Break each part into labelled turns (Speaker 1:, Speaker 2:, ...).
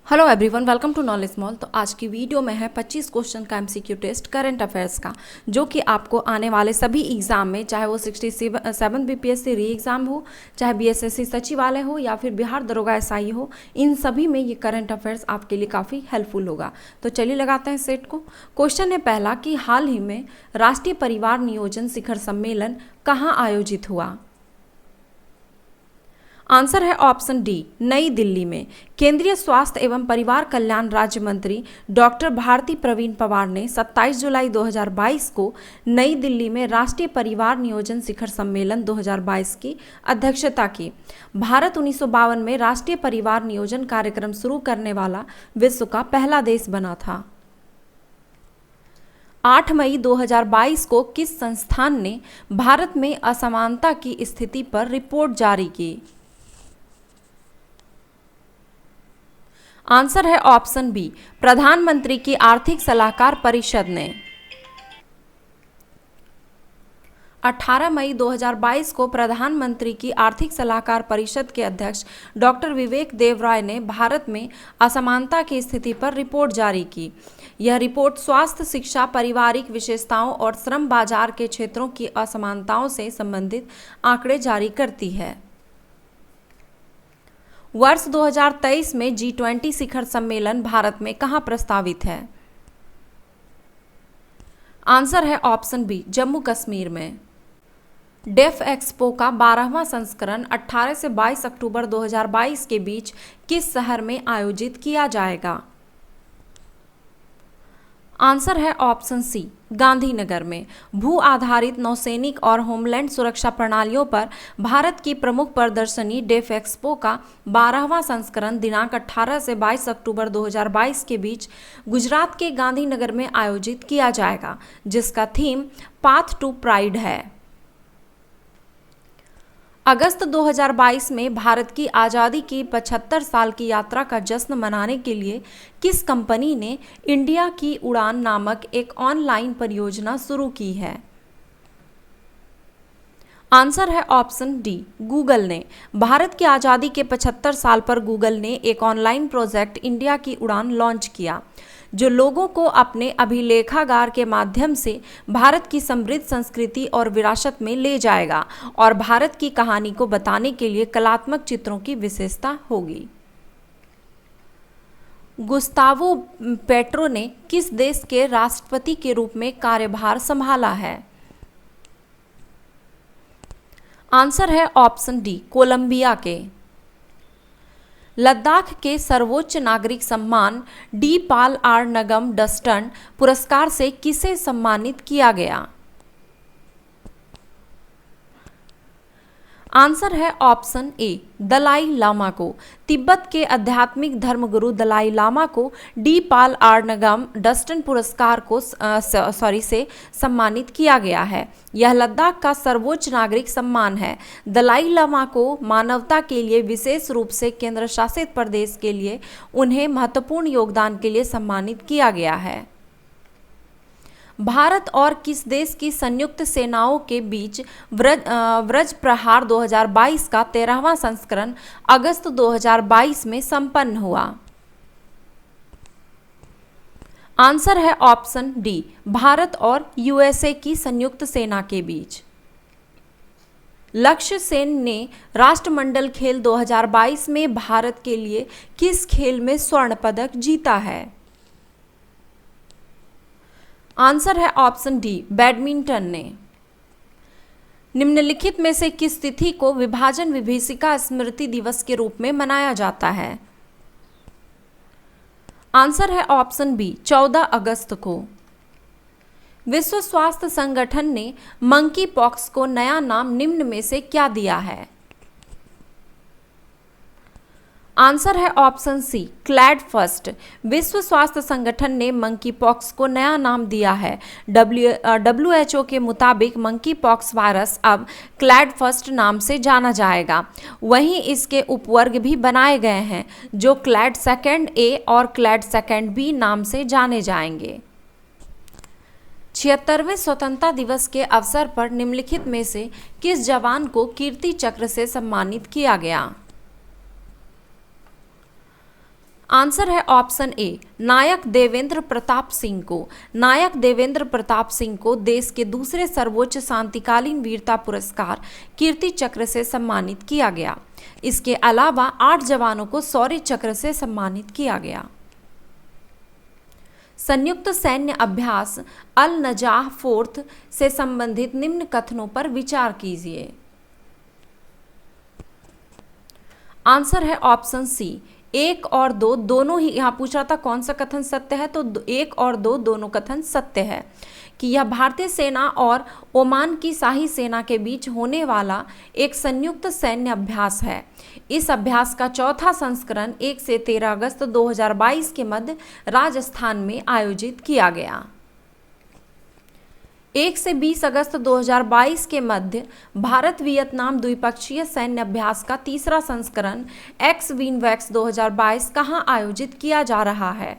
Speaker 1: Hello everyone, welcome to knowledge mall. तो आज की वीडियो में है 25 क्वेश्चन का एमसीक्यू टेस्ट करंट अफेयर्स का, जो कि आपको आने वाले सभी एग्जाम में, चाहे वो 67 बीपीएससी री एग्जाम हो, चाहे बीएसएससी सचिवालय हो या फिर बिहार दरोगा एसआई हो, इन सभी में ये करंट अफेयर्स आपके लिए काफ़ी हेल्पफुल होगा। तो चलिए लगाते हैं सेट को। क्वेश्चन है पहला कि हाल ही में राष्ट्रीय परिवार नियोजन शिखर सम्मेलन कहाँ आयोजित हुआ। आंसर है ऑप्शन डी, नई दिल्ली में। केंद्रीय स्वास्थ्य एवं परिवार कल्याण राज्य मंत्री डॉक्टर भारती प्रवीण पवार ने 27 जुलाई 2022 को नई दिल्ली में राष्ट्रीय परिवार नियोजन शिखर सम्मेलन 2022 की अध्यक्षता की। भारत 1952 में राष्ट्रीय परिवार नियोजन कार्यक्रम शुरू करने वाला विश्व का पहला देश बना था। 8 मई 2022 को किस संस्थान ने भारत में असमानता की स्थिति पर रिपोर्ट जारी की। आंसर है ऑप्शन बी, प्रधानमंत्री की आर्थिक सलाहकार परिषद ने। 18 मई 2022 को प्रधानमंत्री की आर्थिक सलाहकार परिषद के अध्यक्ष डॉक्टर विवेक देव राय ने भारत में असमानता की स्थिति पर रिपोर्ट जारी की। यह रिपोर्ट स्वास्थ्य, शिक्षा, पारिवारिक विशेषताओं और श्रम बाजार के क्षेत्रों की असमानताओं से संबंधित आंकड़े जारी करती है। वर्ष 2023 में G20 शिखर सम्मेलन भारत में कहाँ प्रस्तावित है। आंसर है ऑप्शन बी, जम्मू कश्मीर में। डेफ एक्सपो का 12वां संस्करण 18 से 22 अक्टूबर 2022 के बीच किस शहर में आयोजित किया जाएगा। आंसर है ऑप्शन सी, गांधीनगर में। भू आधारित नौसैनिक और होमलैंड सुरक्षा प्रणालियों पर भारत की प्रमुख प्रदर्शनी डेफ एक्सपो का 12वां संस्करण दिनांक 18 से 22 अक्टूबर 2022 के बीच गुजरात के गांधीनगर में आयोजित किया जाएगा, जिसका थीम पाथ टू प्राइड है। अगस्त 2022 में भारत की आज़ादी की 75 साल की यात्रा का जश्न मनाने के लिए किस कंपनी ने इंडिया की उड़ान नामक एक ऑनलाइन परियोजना शुरू की है। आंसर है ऑप्शन डी, गूगल ने। भारत की आज़ादी के 75 साल पर गूगल ने एक ऑनलाइन प्रोजेक्ट इंडिया की उड़ान लॉन्च किया, जो लोगों को अपने अभिलेखागार के माध्यम से भारत की समृद्ध संस्कृति और विरासत में ले जाएगा और भारत की कहानी को बताने के लिए कलात्मक चित्रों की विशेषता होगी। गुस्तावो पेट्रो ने किस देश के राष्ट्रपति के रूप में कार्यभार संभाला है। आंसर है ऑप्शन डी, कोलंबिया के। लद्दाख के सर्वोच्च नागरिक सम्मान डी पाल आर नगम डस्टन पुरस्कार से किसे सम्मानित किया गया। आंसर है ऑप्शन ए, दलाई लामा को। तिब्बत के आध्यात्मिक धर्मगुरु दलाई लामा को डी पाल आर नगम डस्टन पुरस्कार को से सम्मानित किया गया है। यह लद्दाख का सर्वोच्च नागरिक सम्मान है। दलाई लामा को मानवता के लिए, विशेष रूप से केंद्र शासित प्रदेश के लिए उन्हें महत्वपूर्ण योगदान के लिए सम्मानित किया गया है। भारत और किस देश की संयुक्त सेनाओं के बीच व्रज प्रहार 2022 का 13वां संस्करण अगस्त 2022 में संपन्न हुआ। आंसर है ऑप्शन डी, भारत और यूएसए की संयुक्त सेना के बीच। लक्ष्य सेन ने राष्ट्रमंडल खेल 2022 में भारत के लिए किस खेल में स्वर्ण पदक जीता है। आंसर है ऑप्शन डी, बैडमिंटन ने। निम्नलिखित में से किस तिथि को विभाजन विभीषिका स्मृति दिवस के रूप में मनाया जाता है। आंसर है ऑप्शन बी, 14 अगस्त को। विश्व स्वास्थ्य संगठन ने मंकी पॉक्स को नया नाम निम्न में से क्या दिया है। आंसर है ऑप्शन सी, क्लैड फर्स्ट। विश्व स्वास्थ्य संगठन ने मंकी पॉक्स को नया नाम दिया है। WHO के मुताबिक मंकी पॉक्स वायरस अब क्लैड फर्स्ट नाम से जाना जाएगा। वहीं इसके उपवर्ग भी बनाए गए हैं, जो क्लैड सेकेंड ए और क्लैड सेकेंड बी नाम से जाने जाएंगे। 76वें स्वतंत्रता दिवस के अवसर पर निम्नलिखित में से किस जवान को कीर्ति चक्र से सम्मानित किया गया। आंसर है ऑप्शन ए, नायक देवेंद्र प्रताप सिंह को। नायक देवेंद्र प्रताप सिंह को देश के दूसरे सर्वोच्च शांतिकालीन वीरता पुरस्कार कीर्ति चक्र से सम्मानित किया गया। इसके अलावा 8 जवानों को शौर्य चक्र से सम्मानित किया गया। संयुक्त सैन्य अभ्यास अल नजाह फोर्थ से संबंधित निम्न कथनों पर विचार कीजिए। आंसर है ऑप्शन सी, 1 और 2 दोनों ही। यहाँ पूछा था कौन सा कथन सत्य है, तो 1 और 2 दोनों कथन सत्य है कि यह भारतीय सेना और ओमान की शाही सेना के बीच होने वाला एक संयुक्त सैन्य अभ्यास है। इस अभ्यास का चौथा संस्करण 1 से 13 अगस्त 2022 के मध्य राजस्थान में आयोजित किया गया। 1 से 20 अगस्त 2022 के मध्य भारत वियतनाम द्विपक्षीय सैन्य अभ्यास का तीसरा संस्करण एक्सविनवैक्स 2022 कहां आयोजित किया जा रहा है?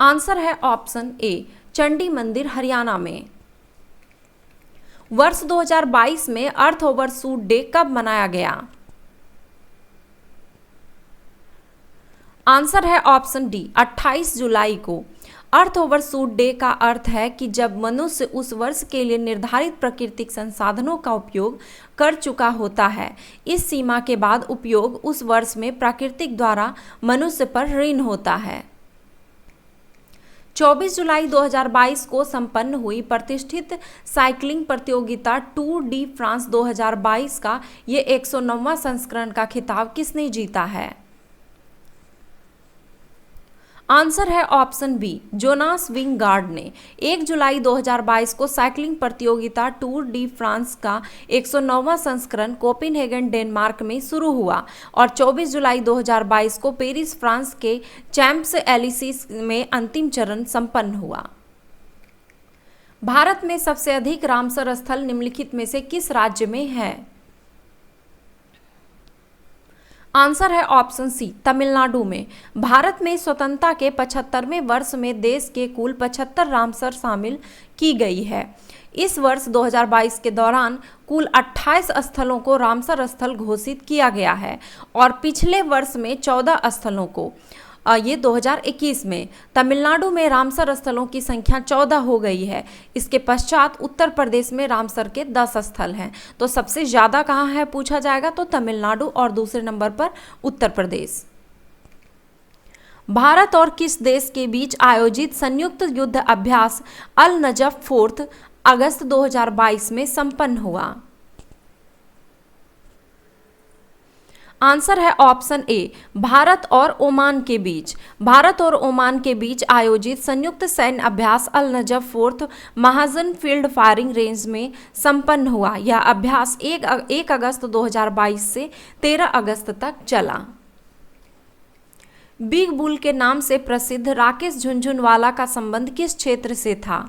Speaker 1: आंसर है ऑप्शन ए, चंडी मंदिर हरियाणा में। वर्ष 2022 में अर्थ ओवरशूट डे कब मनाया गया? आंसर है ऑप्शन डी, 28 जुलाई को। अर्थ ओवरशूट डे का अर्थ है कि जब मनुष्य उस वर्ष के लिए निर्धारित प्राकृतिक संसाधनों का उपयोग कर चुका होता है। इस सीमा के बाद उपयोग उस वर्ष में प्राकृतिक द्वारा मनुष्य पर ऋण होता है। 24 जुलाई 2022 को संपन्न हुई प्रतिष्ठित साइकिलिंग प्रतियोगिता टूर डी फ्रांस 2022 का ये 109वां संस्करण का खिताब किसने जीता है? आंसर है ऑप्शन बी, जोनास विंगार्ड ने। 1 जुलाई 2022 को साइकिलिंग प्रतियोगिता टूर डी फ्रांस का 109वां संस्करण कोपेनहेगन डेनमार्क में शुरू हुआ और 24 जुलाई 2022 को पेरिस फ्रांस के चैंप्स एलिसीस में अंतिम चरण संपन्न हुआ। भारत में सबसे अधिक रामसर स्थल निम्नलिखित में से किस राज्य में है? आंसर है ऑप्शन सी, तमिलनाडु में। भारत में स्वतंत्रता के 75वें वर्ष में देश के कुल 75 रामसर शामिल की गई है। इस वर्ष 2022 के दौरान कुल 28 स्थलों को रामसर स्थल घोषित किया गया है और पिछले वर्ष में 14 स्थलों को। ये 2021 में तमिलनाडु में रामसर स्थलों की संख्या 14 हो गई है। इसके पश्चात उत्तर प्रदेश में रामसर के 10 स्थल हैं। तो सबसे ज़्यादा कहाँ है पूछा जाएगा तो तमिलनाडु और दूसरे नंबर पर उत्तर प्रदेश। भारत और किस देश के बीच आयोजित संयुक्त युद्ध अभ्यास अल नजफ फोर्थ अगस्त 2022 में संपन्न हुआ? आंसर है ऑप्शन ए, भारत और ओमान के बीच। भारत और ओमान के बीच आयोजित संयुक्त सैन्य अभ्यास अल नजफ फोर्थ महाजन फील्ड फायरिंग रेंज में संपन्न हुआ। यह अभ्यास 1 अगस्त 2022 से 13 अगस्त तक चला। बिग बुल के नाम से प्रसिद्ध राकेश झुनझुनवाला का संबंध किस क्षेत्र से था?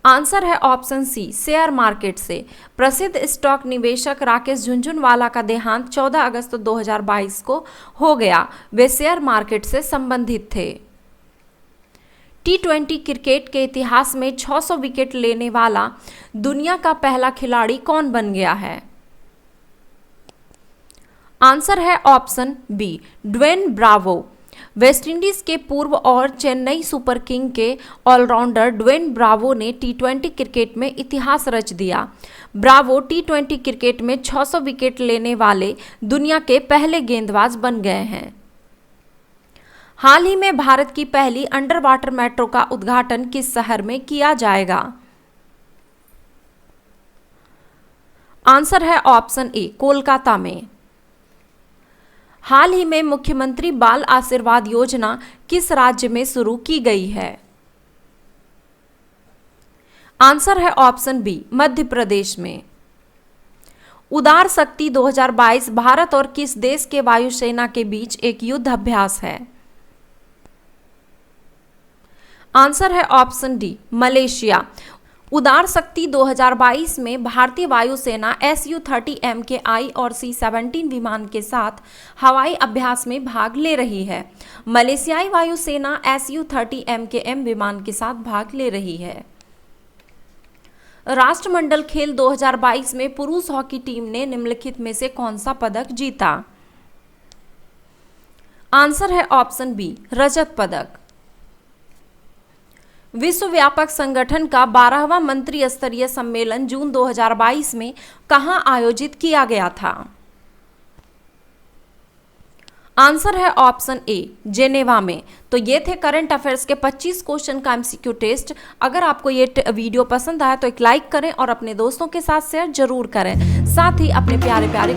Speaker 1: आंसर है ऑप्शन सी, शेयर मार्केट से। प्रसिद्ध स्टॉक निवेशक राकेश झुनझुनवाला का देहांत 14 अगस्त 2022 को हो गया। वे शेयर मार्केट से संबंधित थे। T20 क्रिकेट के इतिहास में 600 विकेट लेने वाला दुनिया का पहला खिलाड़ी कौन बन गया है? आंसर है option B, Dwayne Bravo. West Indies के पूर्व और चेन्नई सुपर किंग के ऑलराउंडर ड्वेन ब्रावो ने T20 क्रिकेट में इतिहास रच दिया। ब्रावो T20 क्रिकेट में 600 विकेट लेने वाले दुनिया के पहले गेंदबाज बन गए हैं। हाल ही में भारत की पहली अंडर वाटर मेट्रो का उद्घाटन किस शहर में किया जाएगा? आंसर है ऑप्शन ए, कोलकाता में। हाल ही में मुख्यमंत्री बाल आशीर्वाद योजना किस राज्य में शुरू की गई है? आंसर है ऑप्शन बी, मध्य प्रदेश में। उदार शक्ति 2022 भारत और किस देश के वायुसेना के बीच एक युद्ध अभ्यास है? आंसर है ऑप्शन डी, मलेशिया। उदार शक्ति 2022 में भारतीय वायुसेना Su-30 MKI और C-17 विमान के साथ हवाई अभ्यास में भाग ले रही है। मलेशियाई वायुसेना Su-30 MKM विमान के साथ भाग ले रही है। राष्ट्रमंडल खेल 2022 में पुरुष हॉकी टीम ने निम्नलिखित में से कौन सा पदक जीता? आंसर है ऑप्शन बी, रजत पदक। विश्व व्यापक संगठन का 12वां मंत्री स्तरीय सम्मेलन जून 2022 में कहां आयोजित किया गया था? आंसर है ऑप्शन ए, जेनेवा में। तो ये थे करंट अफेयर्स के 25 क्वेश्चन का एमसीक्यू टेस्ट। अगर आपको ये वीडियो पसंद आया तो एक लाइक करें और अपने दोस्तों के साथ शेयर जरूर करें। साथ ही अपने प्यारे प्यारे